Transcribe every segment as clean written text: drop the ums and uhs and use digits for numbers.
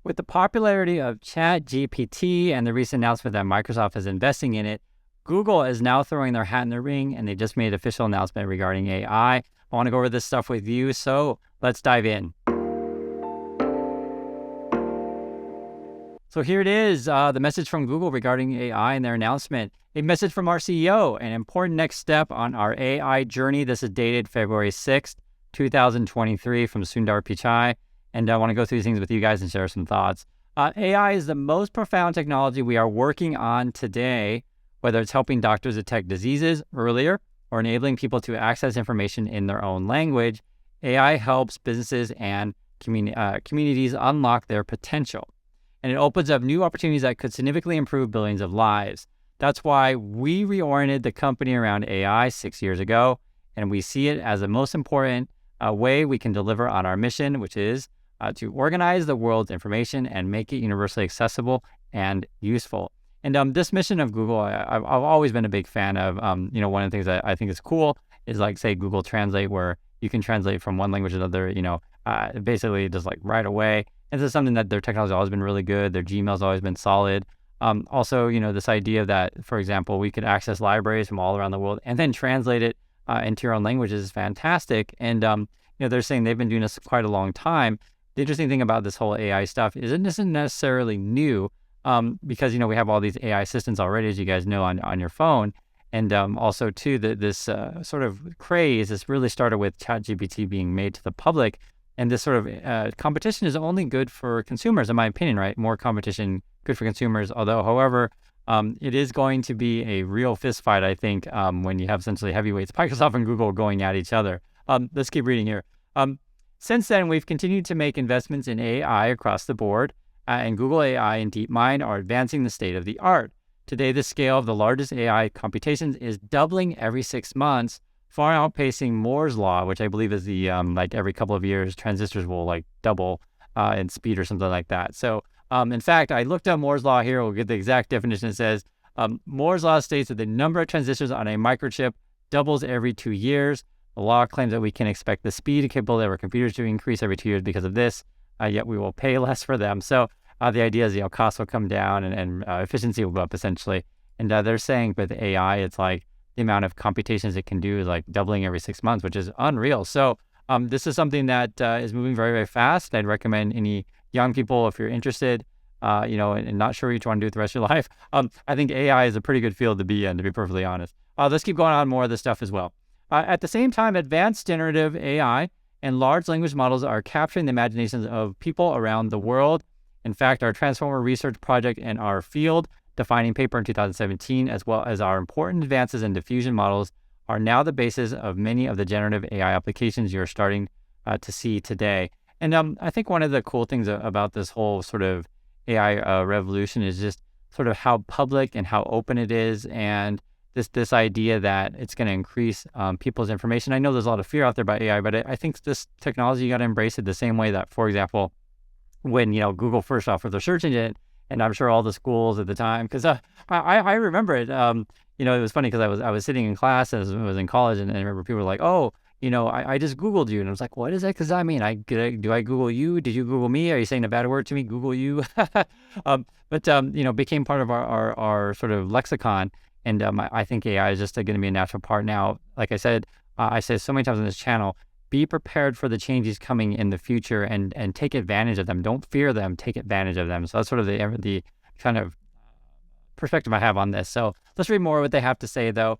With the popularity of ChatGPT and the recent announcement that Microsoft is investing in it, Google is now throwing their hat in the ring, and they just made an official announcement regarding AI. I want to go over this stuff with you, so let's dive in. So here it is, the message from Google regarding AI and their announcement. A message from our CEO, an important next step on our AI journey. This is dated February 6th, 2023 from Sundar Pichai. And I want to go through these things with you guys and share some thoughts. AI is the most profound technology we are working on today, whether it's helping doctors detect diseases earlier or enabling people to access information in their own language. AI helps businesses and communities unlock their potential. And it opens up new opportunities that could significantly improve billions of lives. That's why we reoriented the company around AI 6 years ago, and we see it as the most important way we can deliver on our mission, which is to organize the world's information and make it universally accessible and useful. And this mission of Google, I've always been a big fan of. One of the things that I think is cool is like, say, Google Translate, where you can translate from one language to another, basically just like right away. And this is something that their technology has always been really good. Their Gmail's always been solid. Also, this idea that, for example, we could access libraries from all around the world and then translate it into your own language is fantastic. And, they're saying they've been doing this quite a long time. The interesting thing about this whole AI stuff is it isn't necessarily new because, we have all these AI assistants already, as you guys know, on your phone. And also, too, this sort of craze, this really started with ChatGPT being made to the public. And this sort of competition is only good for consumers, in my opinion, right? More competition, good for consumers. However, it is going to be a real fist fight, I think, when you have essentially heavyweights, Microsoft and Google, going at each other. Let's keep reading here. Since then, we've continued to make investments in AI across the board, and Google AI and DeepMind are advancing the state of the art. Today, the scale of the largest AI computations is doubling every 6 months, far outpacing Moore's law, which I believe is the like every couple of years, transistors will like double in speed or something like that. So, in fact, I looked up Moore's law here. We'll get the exact definition. It says, Moore's law states that the number of transistors on a microchip doubles every 2 years. The law claims that we can expect the speed and capability of our computers to increase every 2 years because of this, yet we will pay less for them. So the idea is, costs will come down and efficiency will go up, essentially. And they're saying with AI, it's like the amount of computations it can do is like doubling every 6 months, which is unreal. So this is something that is moving very, very fast. I'd recommend any young people, if you're interested, and not sure what you want to do with the rest of your life, I think AI is a pretty good field to be in, to be perfectly honest. Let's keep going on more of this stuff as well. At the same time, advanced generative AI and large language models are capturing the imaginations of people around the world. In fact, our Transformer research project in our field defining paper in 2017, as well as our important advances in diffusion models, are now the basis of many of the generative AI applications you're starting to see today. And I think one of the cool things about this whole sort of AI revolution is just sort of how public and how open it is, and this idea that it's going to increase people's information. I know there's a lot of fear out there about AI, but I think this technology, you got to embrace it the same way that, for example, when Google first offered their search engine, and I'm sure all the schools at the time, because I remember it. It was funny because I was sitting in class as I was in college, and I remember people were like, "Oh, I just Googled you," and I was like, "What is that? Because I mean, do I Google you? Did you Google me? Are you saying a bad word to me? Google you?" Became part of our sort of lexicon. And I think AI is just going to be a natural part now. Like I said, I say so many times on this channel, be prepared for the changes coming in the future and take advantage of them. Don't fear them, take advantage of them. So that's sort of the kind of perspective I have on this. So let's read more of what they have to say, though.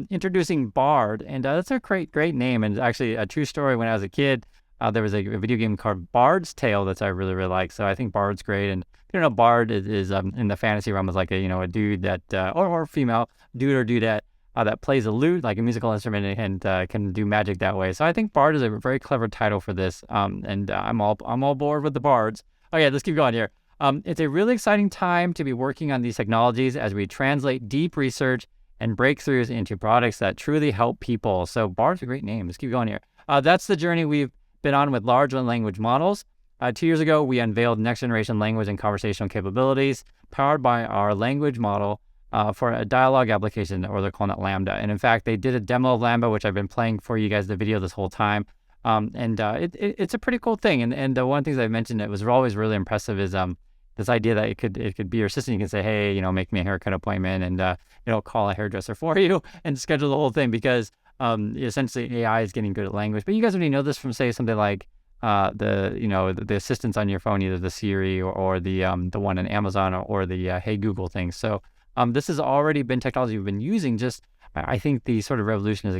Introducing Bard, and that's a great name. And actually, a true story, when I was a kid, there was a video game called Bard's Tale that I really, really like. So I think Bard's great. And if you don't know, Bard is in the fantasy realm is like a dude that, or female, dude or dudette, that plays a lute, like a musical instrument, and can do magic that way. So I think Bard is a very clever title for this. And I'm all board with the Bards. Okay, let's keep going here. It's a really exciting time to be working on these technologies as we translate deep research and breakthroughs into products that truly help people. So Bard's a great name. Let's keep going here. That's the journey we've been on with large language models. 2 years ago, we unveiled next-generation language and conversational capabilities powered by our language model for a dialogue application, or they're calling it Lambda. And in fact, they did a demo of Lambda, which I've been playing for you guys the video this whole time. It's a pretty cool thing. And the one of the things I mentioned that was always really impressive is this idea that it could be your assistant. You can say, hey, make me a haircut appointment, and call a hairdresser for you and schedule the whole thing, because essentially AI is getting good at language. But you guys already know this from, say, something like the assistants on your phone, either the Siri or the one in Amazon, or the Hey Google thing. So this has already been technology we've been using. Just I think the sort of revolution is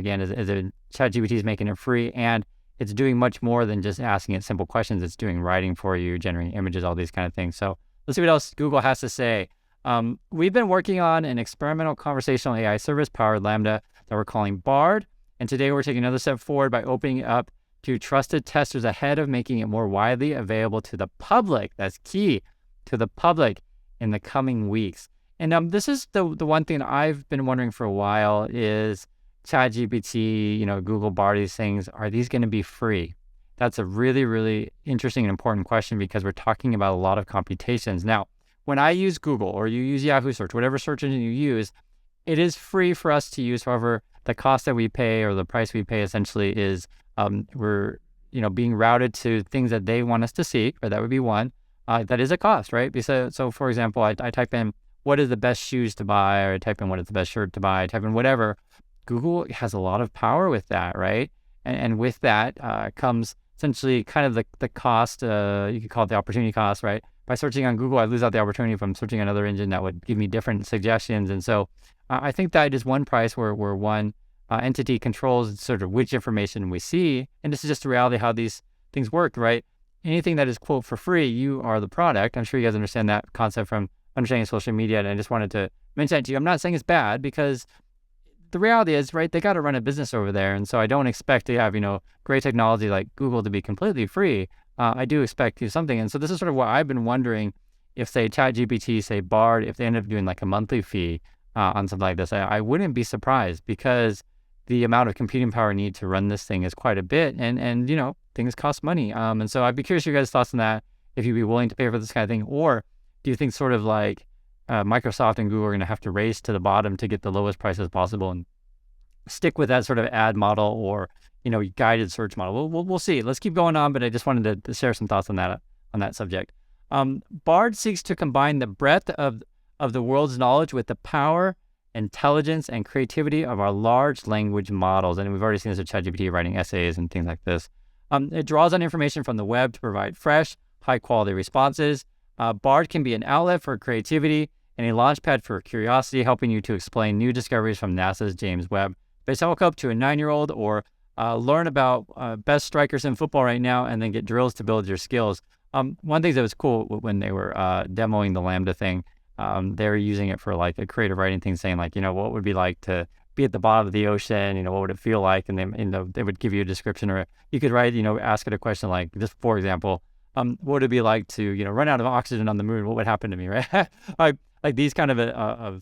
ChatGPT is making it free, and it's doing much more than just asking it simple questions. It's doing writing for you, generating images, all these kind of things. So let's see what else Google has to say. We've been working on an experimental conversational AI service powered Lambda that we're calling Bard. And today we're taking another step forward by opening it up to trusted testers ahead of making it more widely available to the public. That's key, to the public, in the coming weeks. And this is the one thing I've been wondering for a while is ChatGPT, Google Bard, these things, are these going to be free? That's a really, really interesting and important question, because we're talking about a lot of computations. Now, when I use Google, or you use Yahoo search, whatever search engine you use, it is free for us to use. However, the cost that we pay, or the price we pay, essentially is we're being routed to things that they want us to see, or that would be one. That is a cost, right? Because so for example, I type in what is the best shoes to buy, or I type in what is the best shirt to buy, I type in whatever. Google has a lot of power with that, right? And with that comes essentially kind of the cost, you could call it the opportunity cost, right? By searching on Google, I lose out the opportunity from searching another engine that would give me different suggestions. And so I think that is one price where one entity controls sort of which information we see. And this is just the reality how these things work, right? Anything that is, quote, for free, you are the product. I'm sure you guys understand that concept from understanding social media. And I just wanted to mention that to you. I'm not saying it's bad, because the reality is, right, they got to run a business over there. And so I don't expect to have, great technology like Google to be completely free. I do expect something. And so this is sort of what I've been wondering, if, say, ChatGPT, say Bard, if they end up doing like a monthly fee on something like this, I wouldn't be surprised, because the amount of computing power needed to run this thing is quite a bit. And things cost money. And so I'd be curious your guys' thoughts on that, if you'd be willing to pay for this kind of thing. Or do you think sort of like Microsoft and Google are going to have to race to the bottom to get the lowest prices possible and stick with that sort of ad model, or guided search model? We'll see. Let's keep going on, but I just wanted to share some thoughts on that subject. Bard seeks to combine the breadth of the world's knowledge with the power, intelligence, and creativity of our large language models. And we've already seen this with ChatGPT writing essays and things like this. It draws on information from the web to provide fresh, high-quality responses. Bard can be an outlet for creativity and a launchpad for curiosity, helping you to explain new discoveries from NASA's James Webb Space Telescope to a 9-year-old, or learn about best strikers in football right now, and then get drills to build your skills. One thing that was cool when they were demoing the Lambda thing, they were using it for like a creative writing thing, saying like, what would it be like to be at the bottom of the ocean? What would it feel like? And then, they would give you a description, or you could write, ask it a question like, just for example, what would it be like to, run out of oxygen on the moon? What would happen to me, right? like these kind of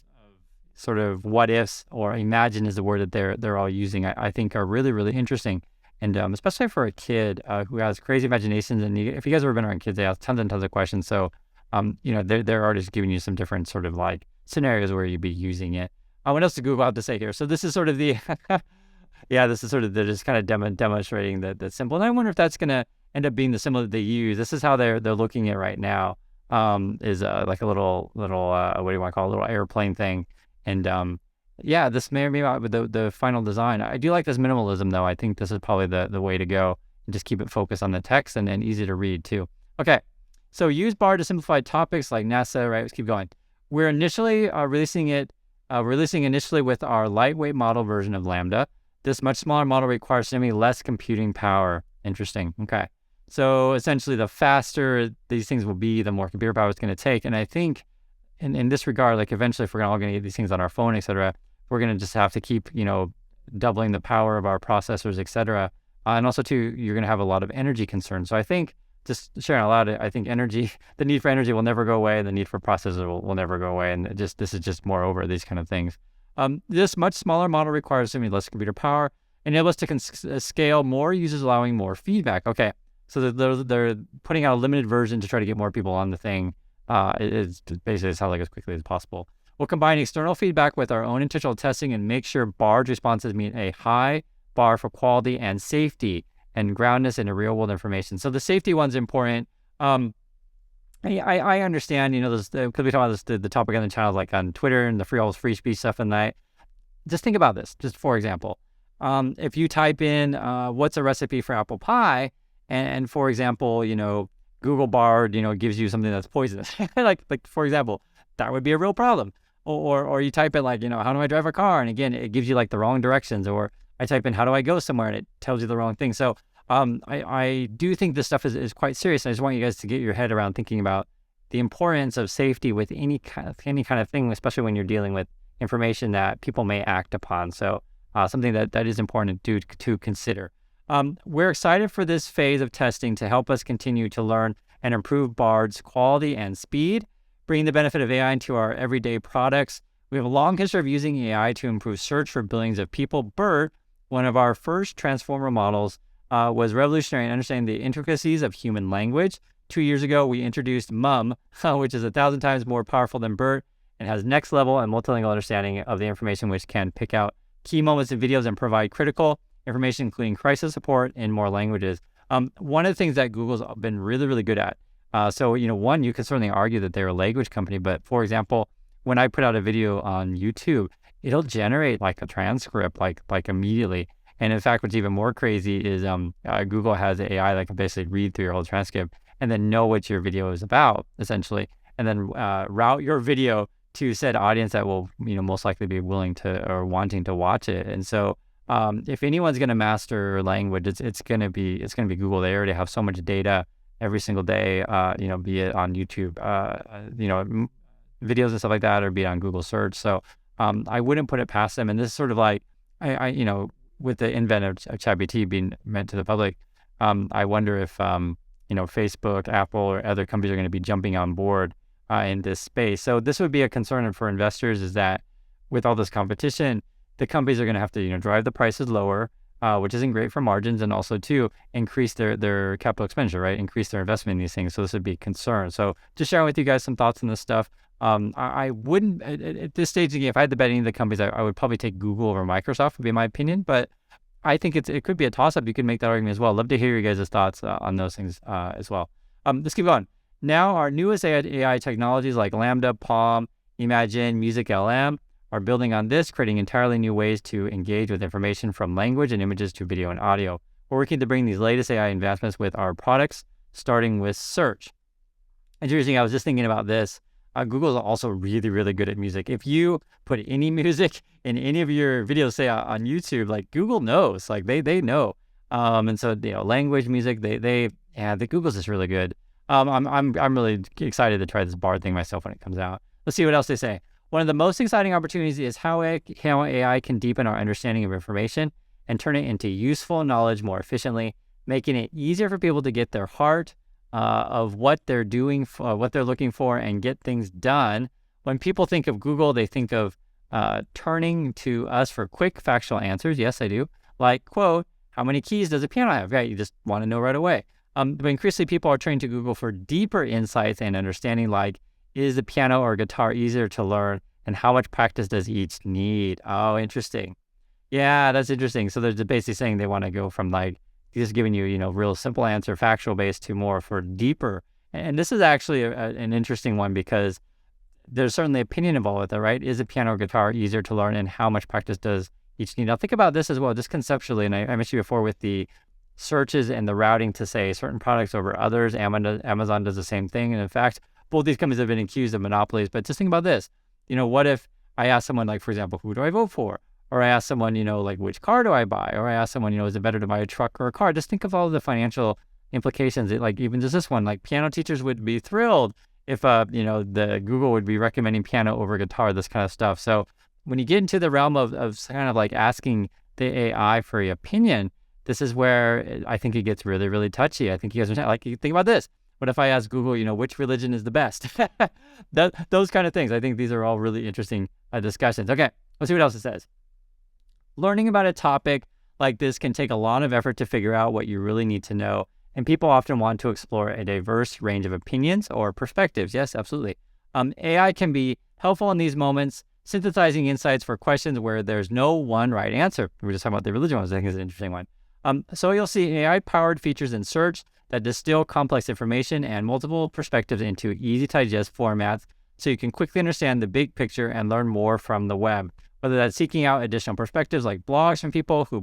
sort of what ifs, or imagine is the word that they're all using, I think are really, really interesting. And especially for a kid who has crazy imaginations. And if you guys have ever been around kids, they have tons and tons of questions. So, they're already just giving you some different sort of like scenarios where you'd be using it. What else did Google have to say here? So this is sort of the, this is sort of, they're just kind of demonstrating the symbol. And I wonder if that's going to end up being the symbol that they use. This is how they're looking at right now, is like a little what do you want to call it? A little airplane thing. And this may or may not be the final design. I do like this minimalism, though. I think this is probably the way to go, and just keep it focused on the text and easy to read too. Okay, so use Bard to simplify topics like NASA, right? Let's keep going. We're initially releasing initially with our lightweight model version of Lambda. This much smaller model requires significantly less computing power. Interesting. Okay, so essentially the faster these things will be, the more computer power it's going to take. And I think in this regard, like eventually if we're all going to get these things on our phone, et cetera, we're going to just have to keep, doubling the power of our processors, et cetera. And also too, you're going to have a lot of energy concerns. So I think, just sharing out loud, I think the need for energy will never go away. The need for processors will never go away. And this is just more over these kind of things. This much smaller model requires significantly less computer power, enables us to scale more users, allowing more feedback. Okay, so they're putting out a limited version to try to get more people on the thing. It's basically how like as quickly as possible. We'll combine external feedback with our own intentional testing and make sure Bard's responses meet a high bar for quality and safety. and groundedness in the real world information. So the safety one's important. I understand, because we talk about this, the topic on the channel, like on Twitter and the free speech stuff and that. Just think about this, just for example. If you type in, what's a recipe for apple pie, and for example, Google Bard, gives you something that's poisonous, like for example, that would be a real problem. Or you type in like, how do I drive a car? And again, it gives you like the wrong directions. Or I type in, how do I go somewhere? And it tells you the wrong thing. So I do think this stuff is quite serious. I just want you guys to get your head around thinking about the importance of safety with any kind of thing, especially when you're dealing with information that people may act upon. So something that is important to consider. We're excited for this phase of testing to help us continue to learn and improve Bard's quality and speed, bringing the benefit of AI into our everyday products. We have a long history of using AI to improve search for billions of people. BERT, one of our first transformer models, was revolutionary in understanding the intricacies of human language. 2 years ago, we introduced MUM, which is 1,000 times more powerful than BERT and has next level and multilingual understanding of the information, which can pick out key moments in videos and provide critical information, including crisis support in more languages. One of the things that Google's been really, really good at. One, you can certainly argue that they're a language company, but for example, when I put out a video on YouTube, it'll generate like a transcript like immediately. And in fact, what's even more crazy is Google has an AI that can basically read through your whole transcript and then know what your video is about, essentially, and then route your video to said audience that will, most likely be willing to or wanting to watch it. And so, if anyone's going to master language, it's going to be Google. They already have so much data every single day, be it on YouTube, videos and stuff like that, or be it on Google search. So I wouldn't put it past them. And this is sort of like, with the invent of ChatGPT being meant to the public, I wonder if, Facebook, Apple, or other companies are going to be jumping on board in this space. So this would be a concern for investors, is that with all this competition, the companies are going to have to, drive the prices lower, which isn't great for margins, and also to increase their capital expenditure, right? Increase their investment in these things. So this would be a concern. So just sharing with you guys some thoughts on this stuff. I wouldn't, at this stage, again, if I had to bet any of the companies, I would probably take Google over Microsoft, would be my opinion. But I think it could be a toss-up. You could make that argument as well. Love to hear your guys' thoughts on those things as well. Let's keep going. Now, our newest AI technologies like Lambda, Palm, Imagine, Music LM are building on this, creating entirely new ways to engage with information from language and images to video and audio. We're working to bring these latest AI advancements with our products, starting with search. Interesting, I was just thinking about this. Google is also really, really good at music. If you put any music in any of your videos, say on YouTube, like Google knows, like they know. And so, language, music, the Google's is really good. I'm really excited to try this Bard thing myself when it comes out. Let's see what else they say. One of the most exciting opportunities is how AI can deepen our understanding of information and turn it into useful knowledge more efficiently, making it easier for people to get their heart of what they're doing, what they're looking for, and get things done. When people think of Google, they think of turning to us for quick factual answers. Yes, I do. Like, quote, how many keys does a piano have? Right, you just want to know right away. But increasingly, people are turning to Google for deeper insights and understanding, like, is the piano or guitar easier to learn, and how much practice does each need? Oh, interesting. Yeah, that's interesting. So they're basically saying they want to go from like just giving you, real simple answer, factual based, to more for deeper. And this is actually an interesting one, because there's certainly opinion involved with it, right? Is a piano or guitar easier to learn, and how much practice does each need? Now think about this as well, just conceptually. And I mentioned before with the searches and the routing to say certain products over others. Amazon does the same thing. And in fact, both these companies have been accused of monopolies. But just think about this. What if I ask someone, like, for example, who do I vote for? Or I ask someone, like, which car do I buy? Or I ask someone, is it better to buy a truck or a car? Just think of all the financial implications. Like even just this one, like piano teachers would be thrilled if, the Google would be recommending piano over guitar, this kind of stuff. So when you get into the realm of kind of like asking the AI for your opinion, this is where I think it gets really, really touchy. I think you guys are like, think about this. What if I ask Google, which religion is the best? Those kind of things. I think these are all really interesting discussions. Okay, let's see what else it says. Learning about a topic like this can take a lot of effort to figure out what you really need to know. And people often want to explore a diverse range of opinions or perspectives. Yes, absolutely. AI can be helpful in these moments, synthesizing insights for questions where there's no one right answer. We were just talking about the religion one. I think is an interesting one. So you'll see AI-powered features in search that distill complex information and multiple perspectives into easy-to-digest formats so you can quickly understand the big picture and learn more from the web. Whether that's seeking out additional perspectives like blogs from people who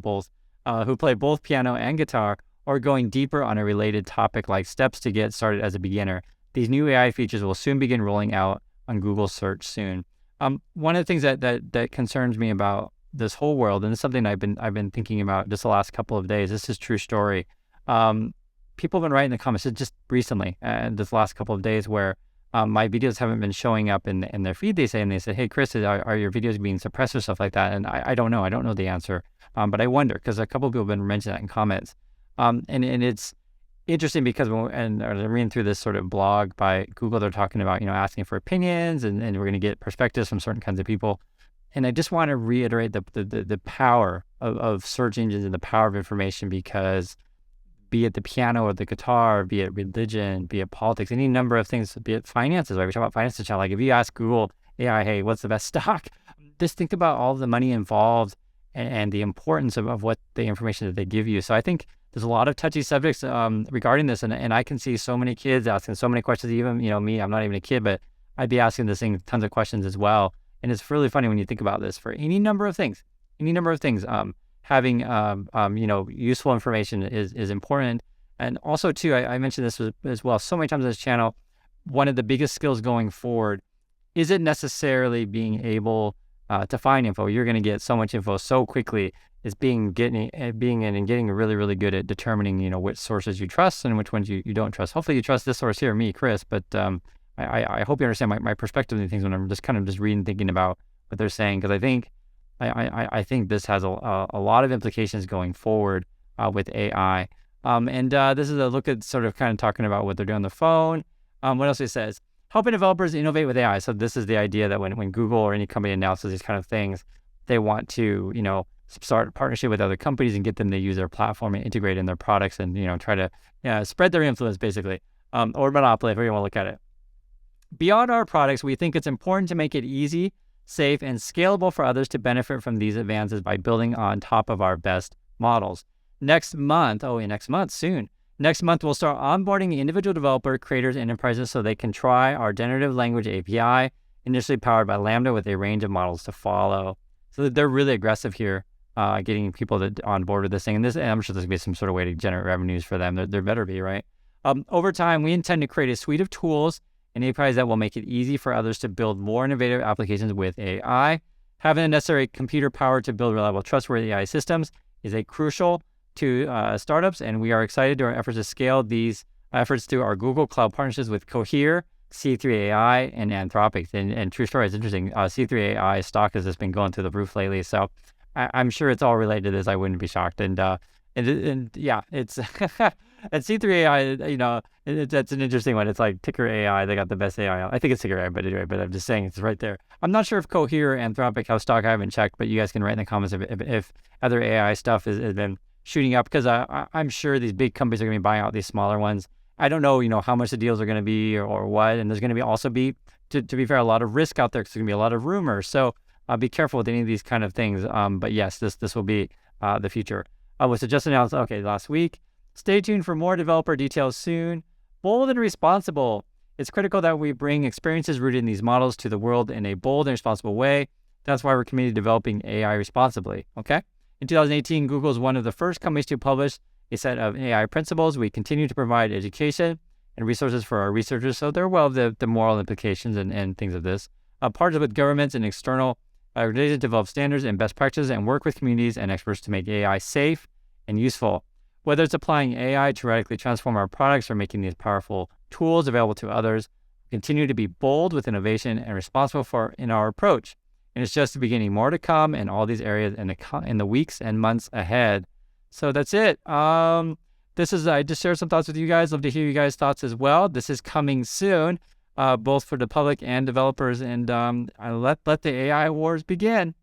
play both piano and guitar, or going deeper on a related topic like steps to get started as a beginner. These new AI features will soon begin rolling out on Google search soon. One of the things that concerns me about this whole world, and it's something I've been thinking about just the last couple of days. This is true story. People have been writing in the comments just recently, and this last couple of days, where my videos haven't been showing up in their feed. They say, "Hey, Chris, are your videos being suppressed or stuff like that?" And I don't know. I don't know the answer, but I wonder, because a couple of people have been mentioning that in comments. And it's interesting because I'm reading through this sort of blog by Google. They're talking about, asking for opinions, and we're going to get perspectives from certain kinds of people. And I just want to reiterate the power of search engines and the power of information, because be it the piano or the guitar, be it religion, be it politics, any number of things, be it finances, right? We talk about finances channel. Like if you ask Google AI, hey, what's the best stock? Just think about all the money involved and the importance of what the information that they give you. So I think there's a lot of touchy subjects regarding this, and I can see so many kids asking so many questions. Even me, I'm not even a kid, but I'd be asking this thing tons of questions as well. And it's really funny when you think about this for any number of things. Having useful information is important. And also too, I mentioned this as well so many times on this channel. One of the biggest skills going forward isn't necessarily being able to find info. You're going to get so much info so quickly. It's getting really, really good at determining, which sources you trust and which ones you don't trust. Hopefully you trust this source here, me, Chris, but I hope you understand my perspective on things when I'm just reading, thinking about what they're saying, because I think this has a lot of implications going forward with AI. This is a look at sort of kind of talking about what they're doing on the phone. What else it says? Helping developers innovate with AI. So this is the idea that when Google or any company announces these kind of things, they want to, start a partnership with other companies and get them to use their platform and integrate in their products and, try to spread their influence, basically, or monopoly, if you want to look at it. Beyond our products, we think it's important to make it easy, safe, and scalable for others to benefit from these advances by building on top of our best models. Next month, soon. Next month, we'll start onboarding individual developer, creators, and enterprises so they can try our generative language API, initially powered by Lambda, with a range of models to follow. So they're really aggressive here, getting people on board with this thing. And I'm sure there's going to be some sort of way to generate revenues for them. There better be, right? Over time, we intend to create a suite of tools and APIs that will make it easy for others to build more innovative applications with AI. Having the necessary computer power to build reliable, trustworthy AI systems is crucial to startups, and we are excited to our efforts to scale these efforts through our Google Cloud partnerships with Cohere, C3.ai, and Anthropic. And true story, it's interesting. C3.ai stock has just been going through the roof lately, so I'm sure it's all related to this. I wouldn't be shocked. And yeah, it's and C3.ai, that's an interesting one. It's like ticker AI. They got the best AI. I think it's ticker AI, but anyway, but I'm just saying it's right there. I'm not sure if Cohere or Anthropic have stock. I haven't checked, but you guys can write in the comments if other AI stuff has been shooting up, because I'm sure these big companies are going to be buying out these smaller ones. I don't know, how much the deals are going to be or what, and there's going to be to be fair, a lot of risk out there, because there's going to be a lot of rumors. So be careful with any of these kind of things. But yes, this will be the future. Was it just announced? Okay, last week. Stay tuned for more developer details soon. Bold and responsible. It's critical that we bring experiences rooted in these models to the world in a bold and responsible way. That's why we're committed to developing AI responsibly. Okay. In 2018, Google is one of the first companies to publish a set of AI principles. We continue to provide education and resources for our researchers, so they're aware of the moral implications and things of this. Partner with governments and external organizations to develop standards and best practices, and work with communities and experts to make AI safe and useful. Whether it's applying AI to radically transform our products or making these powerful tools available to others, we continue to be bold with innovation and responsible in our approach. And it's just the beginning. More to come in all these areas in the weeks and months ahead. So that's it. I just shared some thoughts with you guys. Love to hear you guys' thoughts as well. This is coming soon, both for the public and developers. And let the AI wars begin.